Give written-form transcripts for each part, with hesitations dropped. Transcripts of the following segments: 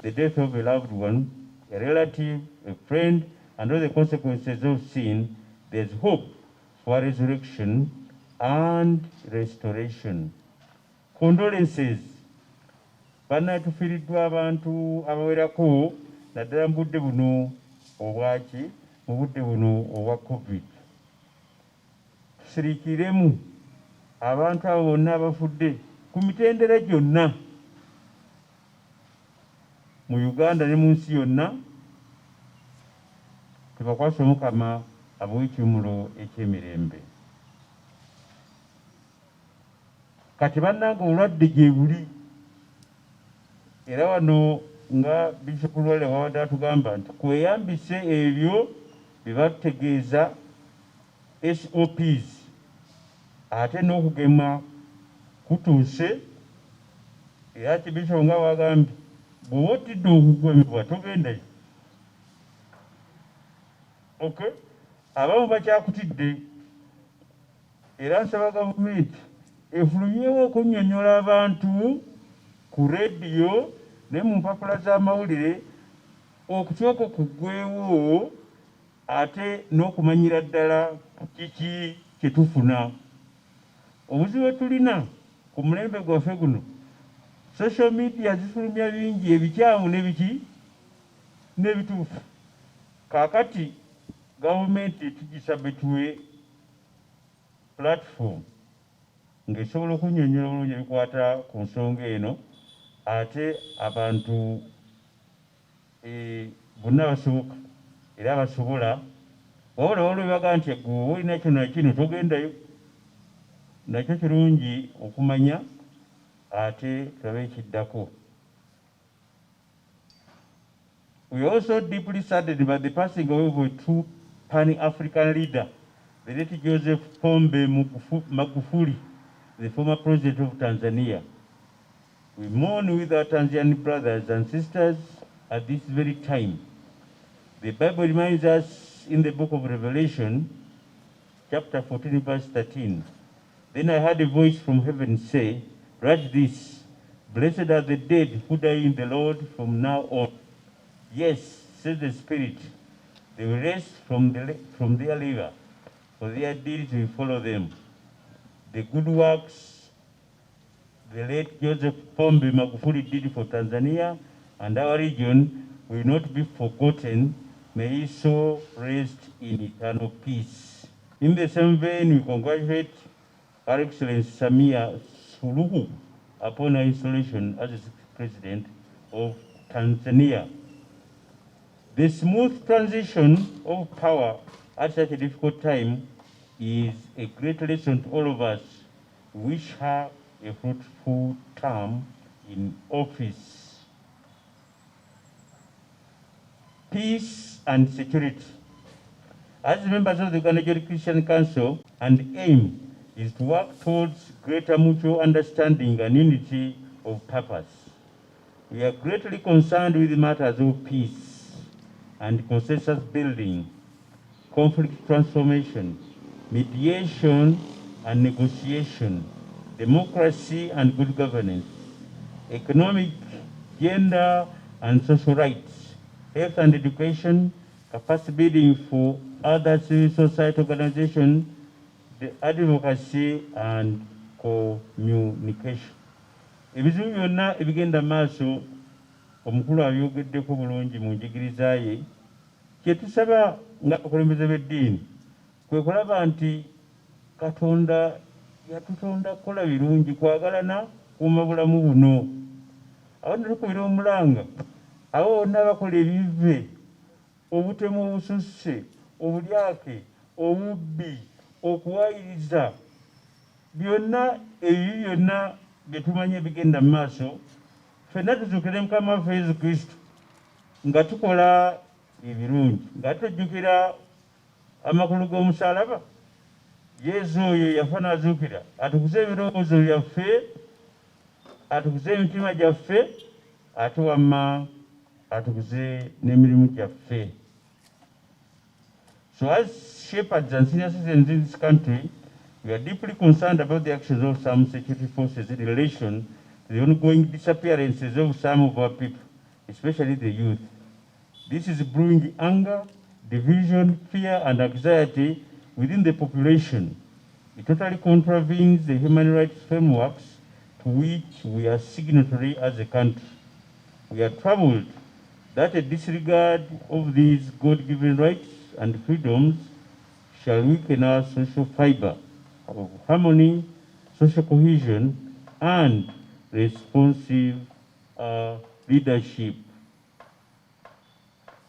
The death of a loved one, a relative, a friend, and all the consequences of sin, there's hope for resurrection and restoration. Condolences. Bannatufiiriddwa abantu abawerako naddala mu budde buno obwaki mu budde buno obwa COVID. Tusiriikiremu abantu abo bonna abafudde ku mitendera gyonna mu Uganda ne mu nsi yonna. Tubakwase Mukama abawe ekiwumulo eky'emirembe. Kati bannanga obulwadde gye buli. Era wano nga Bishop Lwanga wawadde atugamba nti kweyambise ebyo bye bategeeza SOPs, ate n'okugema kutuuse. Era Archbishop nga wagambye bw'oba otidde okugemebwa togendayo. Okay? Abamu bakyakutidde. Era nsaba gavumenti efulumyewo okunnyonnyola abantu ku rediyo ne mu mpapula z'amawulire okutyoka okuggwewo ate n'okumanyira ddala kiki kye tufuna. Obuzibu bwe tulina ku mulembe gwaffe guno, social media zifulumya bingi ebikyamu n'ebiki n'ebituufu. Kaakati gavumenti tugisaba tuwe platform ng'esobola okunnyonnyola bulungi ebikwata ku nsonga eno, ate abantu bonna abasoboka era abasobola wabula waliwo bebaga nti gwe olina kino nakino togendayo. Nakyo kirungi okumanya ate tulabe ekiddako. We are also deeply saddened by the passing away of a true Pan-African leader, the late Joseph Pombe Magufuli, the former president of Tanzania. We mourn with our Tanzanian brothers and sisters at this very time. The Bible reminds us in the book of Revelation, chapter 14, verse 13. Then I heard a voice from heaven say, "Write this, blessed are the dead who die in the Lord from now on. Yes, says the Spirit, they will rest from their labor, for their deeds will follow them. The good works the late Joseph Pombe Magufuli did for Tanzania and our region will not be forgotten. May he so rest in eternal peace." In the same vein, we congratulate Her Excellency Samia Suluhu upon her installation as the President of Tanzania. The smooth transition of power at such a difficult time is a great lesson to all of us. We wish her a fruitful term in office. Peace and security. As members of the Uganda Christian Council, and aim is to work towards greater mutual understanding and unity of purpose. We are greatly concerned with matters of peace and consensus building, conflict transformation, mediation and negotiation, democracy and good governance, economic, gender and social rights, health and education, capacity building for other civil society organizations, the advocacy and communication. Ebizibu byonna ebigenda maaso omukulu abyogeddeko bulungi mu njigiriza ye, kye tusaba nga abakulembeze b'eddiini kwe kulaba nti Katonda yatutonda kukola birungi, kwagalana, kuuma bulamu buno. Abantu tukubira omulanga abo bonna bakola ebive, obutemu obususse, obulyake, obubbi, okuwayiriza, byonna ebyo byonna bye tumanye bigenda mu maaso. Ffenna tuzuukire Mukama waffe Yesu Kristo nga tukola ebirungi, nga tujjukira amakulu g'omusalaba. Yesu oyo yafa n'azuukira atukuze ebirowoozo byaffe, atukuze emitima gyaffe, ate wamma atukuze n'emirimu gyaffe. So as shepherds and senior citizens in this country, we are deeply concerned about the actions of some security forces in relation the ongoing disappearances of some of our people, especially the youth. This is brewing anger, division, fear, and anxiety within the population. It totally contravenes the human rights frameworks to which we are signatory as a country. We are troubled that a disregard of these God-given rights and freedoms shall weaken our social fiber of harmony, social cohesion, and responsive leadership.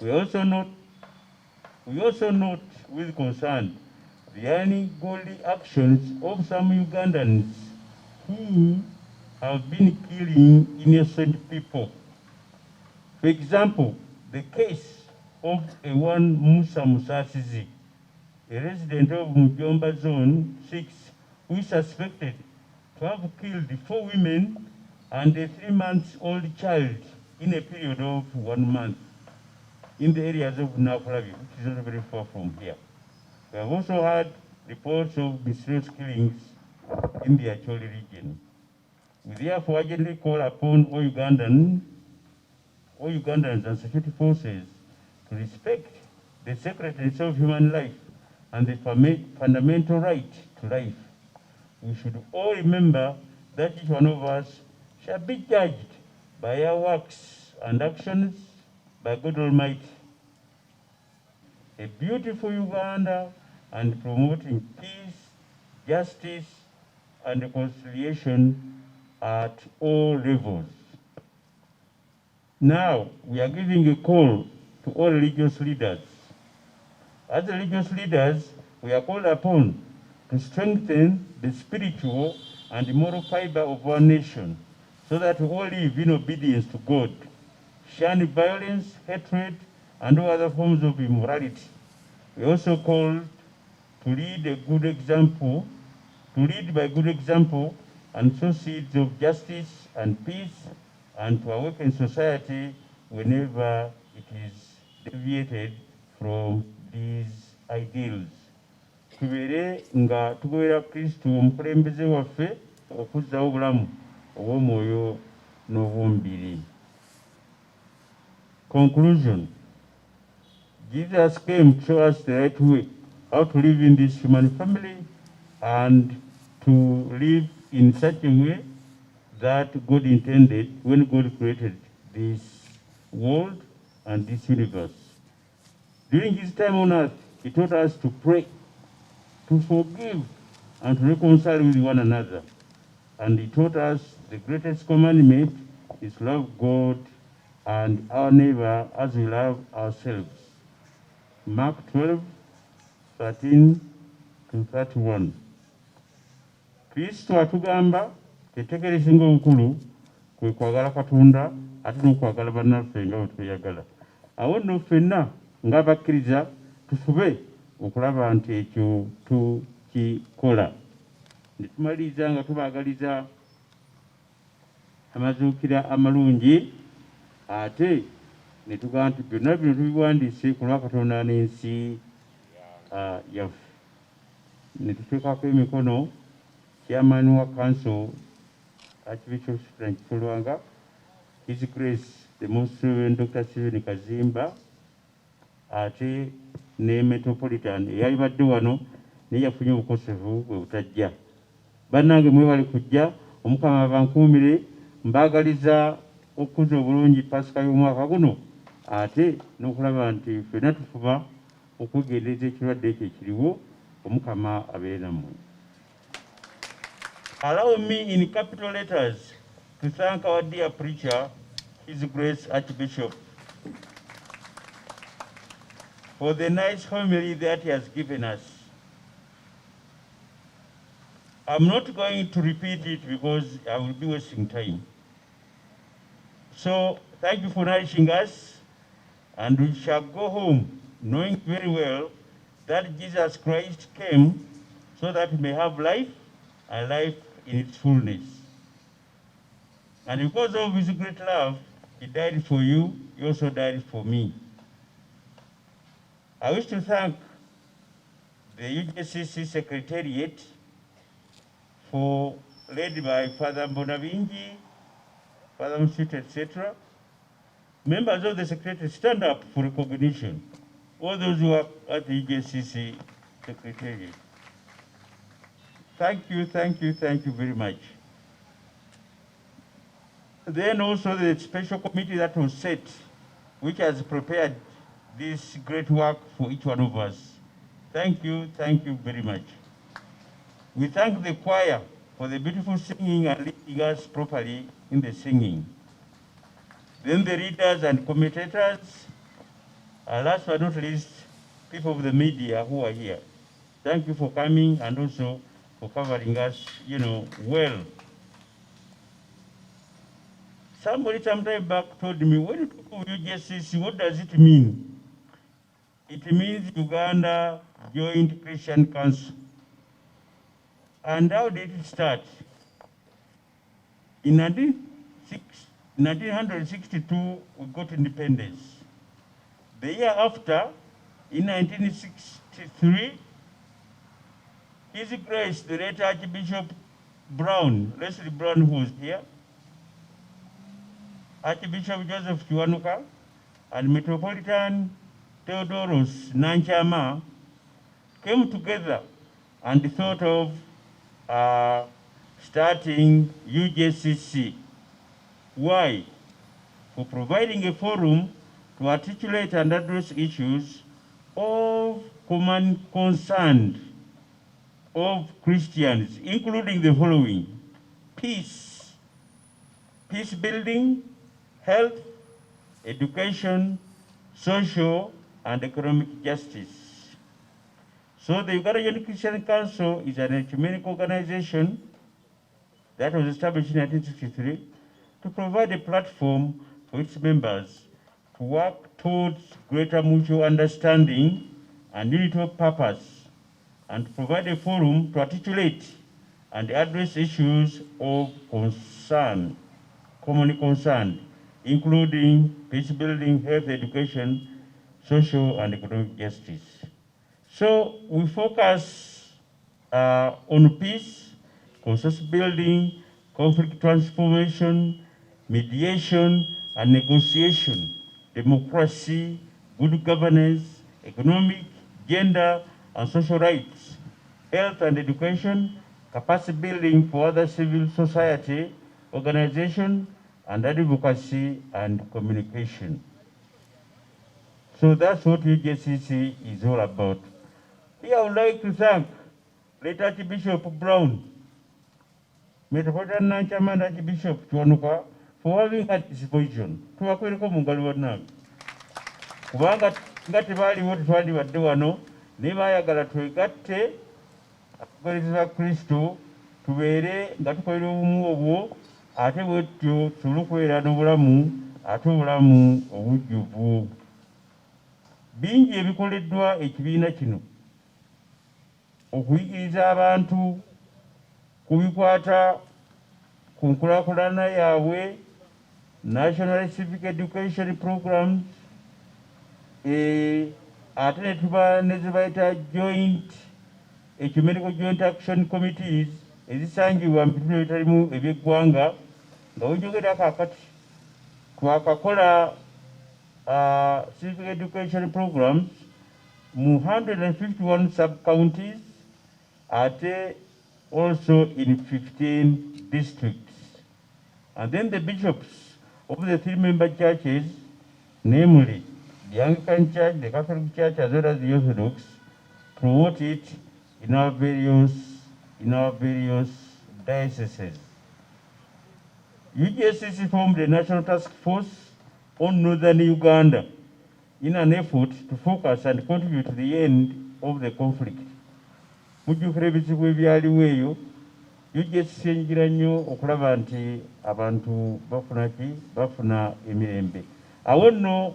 We also note with concern the ungodly actions of some Ugandans who have been killing innocent people. For example, the case of one Musa Musasizi, a resident of Mujomba Zone 6, who is suspected to have killed 4 women and a 3-month-old child in a period of 1 month in the areas of Nakurabi, which is not very far from here. We have also had reports of mysterious killings in the Acholi region. We therefore urgently call upon all Ugandans and security forces to respect the sacredness of human life and the fundamental right to life. We should all remember that each one of us shall be judged by our works and actions by God Almighty. A beautiful Uganda and promoting peace, justice, and reconciliation at all levels. Now, we are giving a call to all religious leaders. As religious leaders, we are called upon to strengthen the spiritual and moral fiber of our nation so that we all live in obedience to God, shun violence, hatred, and all other forms of immorality. We also call to lead by good example and sow seeds of justice and peace, and to awaken society whenever it is deviated from these ideals. Tubere nga tugoberera Kristo omukulembeze waffe okuzzawo obulamu obw'omwoyo n'obw'omubiri. Conclusion. Jesus came to show us the right way, how to live in this human family and to live in such a way that God intended when God created this world and this universe. During his time on earth, he taught us to pray, to forgive, and to reconcile with one another. And he taught us the greatest commandment is to love God and our neighbor as we love ourselves. Mark 12:13-31. Kristo atugamba etteeka erisinga obukulu kwe kwagala Katonda ate n'okwagala bannaffe nga bwe tweyagala. Awo nno ffenna ng'abakkiriza tufube okulaba nti ekyo tukikola. Ne tumaliriza nga tubaagaliza amazuukira amalungi, ate ne tugamba nti byonna bino tubiwandiise ku lwa Katonda n'ensi yaffe. Ne tuteekako emikono Chairman wa Council, Archbishop Lwanga, His Grace, the Most Reverend Dr.Cyprian Kazimba, ate ne Metropolitan eyali badde wano naye yafunye obukosefu bwe butajja. Bannange mwebale kujja, Omukama abankuumire, mbaagaliza okukuza obulungi Pasika y'omwaka guno, ate n'okulaba nti ffenna tufuba okwegendereza ekirwadde ekyo ekiriwo. Omukama abeere nammwe. Allow me in capital letters to thank our dear preacher, His Grace Archbishop, for the nice homily that he has given us. I'm not going to repeat it because I will be wasting time. So thank you for nourishing us, and we shall go home knowing very well that Jesus Christ came so that we may have life and life in its fullness. And because of his great love, he died for you, he also died for me. I wish to thank the UJCC Secretariat led by Father Mbonabingi Father Msita, etc. Members of the Secretariat, stand up for recognition. All those who are at the EJCC Secretariat. Thank you very much. Then also the special committee that was set, which has prepared this great work for each one of us. Thank you very much. We thank the choir for the beautiful singing and leading us properly in the singing. Then the readers and commentators, last but not least, people of the media who are here. Thank you for coming and also for covering us, well. Somebody some time back told me, when you talk of UJCC, what does it mean? It means Uganda Joint Christian Council. And how did it start? In 1962, we got independence. The year after, in 1963, His Grace, the late Archbishop Brown, Leslie Brown, who was here, Archbishop Joseph Kiwanuka, and Metropolitan Theodoros Nanchama came together and thought of starting UJCC. Why? For providing a forum to articulate and address issues of common concern of Christians, including the following: peace building, health, education, social and economic justice. So the Uganda Joint Christian Council is an ecumenical organization that was established in 1963 to provide a platform for its members to work towards greater mutual understanding and unity of purpose, and to provide a forum to articulate and address issues of concern, commonly concerned, including peace building, health, education, social and economic justice. So we focus on peace, consensus building, conflict transformation, mediation and negotiation, democracy, good governance, economic, gender and social rights, health and education, capacity building for other civil society organization, and advocacy and communication. So that's what UJCC is all about. Here I would like to thank late Archbishop Brown, Metropolitan Nanchama and Archbishop Kiwanuka for having had this position. Tuwakwireko mungali wonna. Kubanga nga tebaliwo tetwandibadde wano naye baayagala twegatte abagoberezi ba Kristo tubeere nga tukolera obumu obwo ate bwetyo tusobole okubeera n'obulamu ate obulamu obujjuvu. Bingi ebikoleddwa ekibiina kino okuyigiriza abantu ku bikwata ku nkulaakulana yaabwe, National Civic Education Programs, ate ne tuba ne ze bayita Ecumenical Joint Action Committees ezisangibwa mu bitundu ebitalimu eby'eggwanga. Nga wenjogera kaakati twakakola civic education programs mu 151 sub-counties, ate also in 15 districts. And then the bishops of the 3 member churches, namely the Anglican Church, the Catholic Church, as well as the Orthodox, promote it in our various dioceses. UJCC formed a national task force on northern Uganda in an effort to focus and contribute to the end of the conflict. Mujjukira ebizibu ebyaliwo eyo, UJCC enjira nnyo okulaba nti abantu bafuna emirembe. Awo nno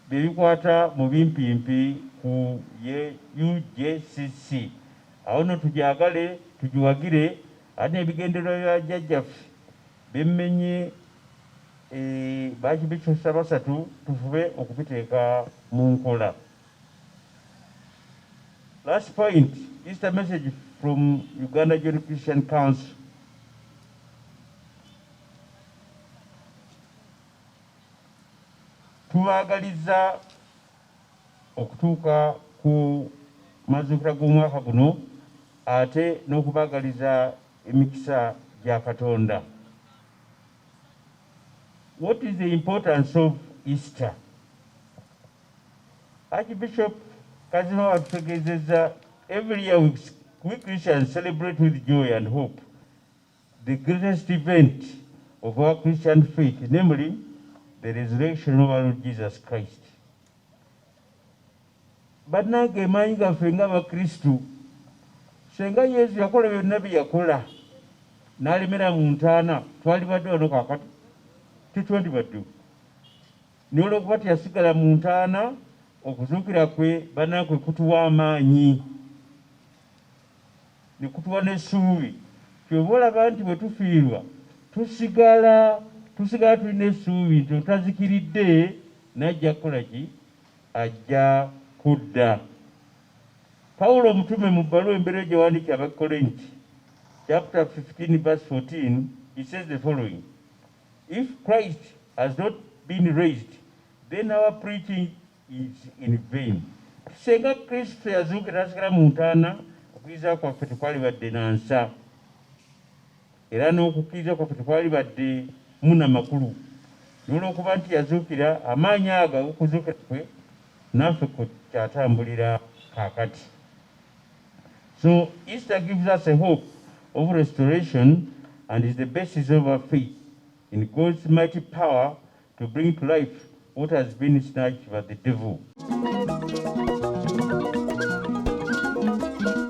bye bikwata mu bimpimpi ku UJCC. Awo nno tujagale tugiwagire ate ebigendererwa bya jjajjaffe bemmenye bakibikyosa basatu tufube okubiteeka mu nkola. Last point is the message from Uganda Joint Christian Council. tubaagaliza okutuuka ku mazuukira g'omwaka guno ate n'okubaagaliza emikisa gya Katonda. What is the importance of Easter? Archbishop Kizito atutegeezezza every year we Christians celebrate with joy and hope the greatest event of our Christian faith, namely the resurrection of our Lord Jesus Christ. Bannange emanyi gaffe ng'Abakristu, senga Yesu yakola byonna bye yakola n'alemera mu ntaana, twalibadde wano kaakati tetwandibadde. Naye olw'okuba teyasigala mu ntaana, okuzuukira kwe bannange kutuwa amaanyi ne kutuwa n'essuubi. Kyova olaba nti bwe tufiirwa tusigala tulina essuubi nti otazikiridde n'ajja kukola ki? Ajja kudda. Pawulo omutume mu bbaluwa embeera gye yawandiikira Abakolinti, chapter 15 verse 14, he says the following: If Christ has not been raised, then our preaching is in vain. Senga Kristo yazuukira n'asigala mu ntaana, okukkiriza kwaffe tekwalibadde na nsa, era n'okukkiriza kwaffe tekwalibadde muna makulu. N'olw'okuba nti yazuukira, amaanyi ago ag'okuzuukira kwe naffe kwe kyatambulira kaakati. So Easter gives us a hope of restoration and is the basis of our faith in God's mighty power to bring to life what has been snatched by the devil.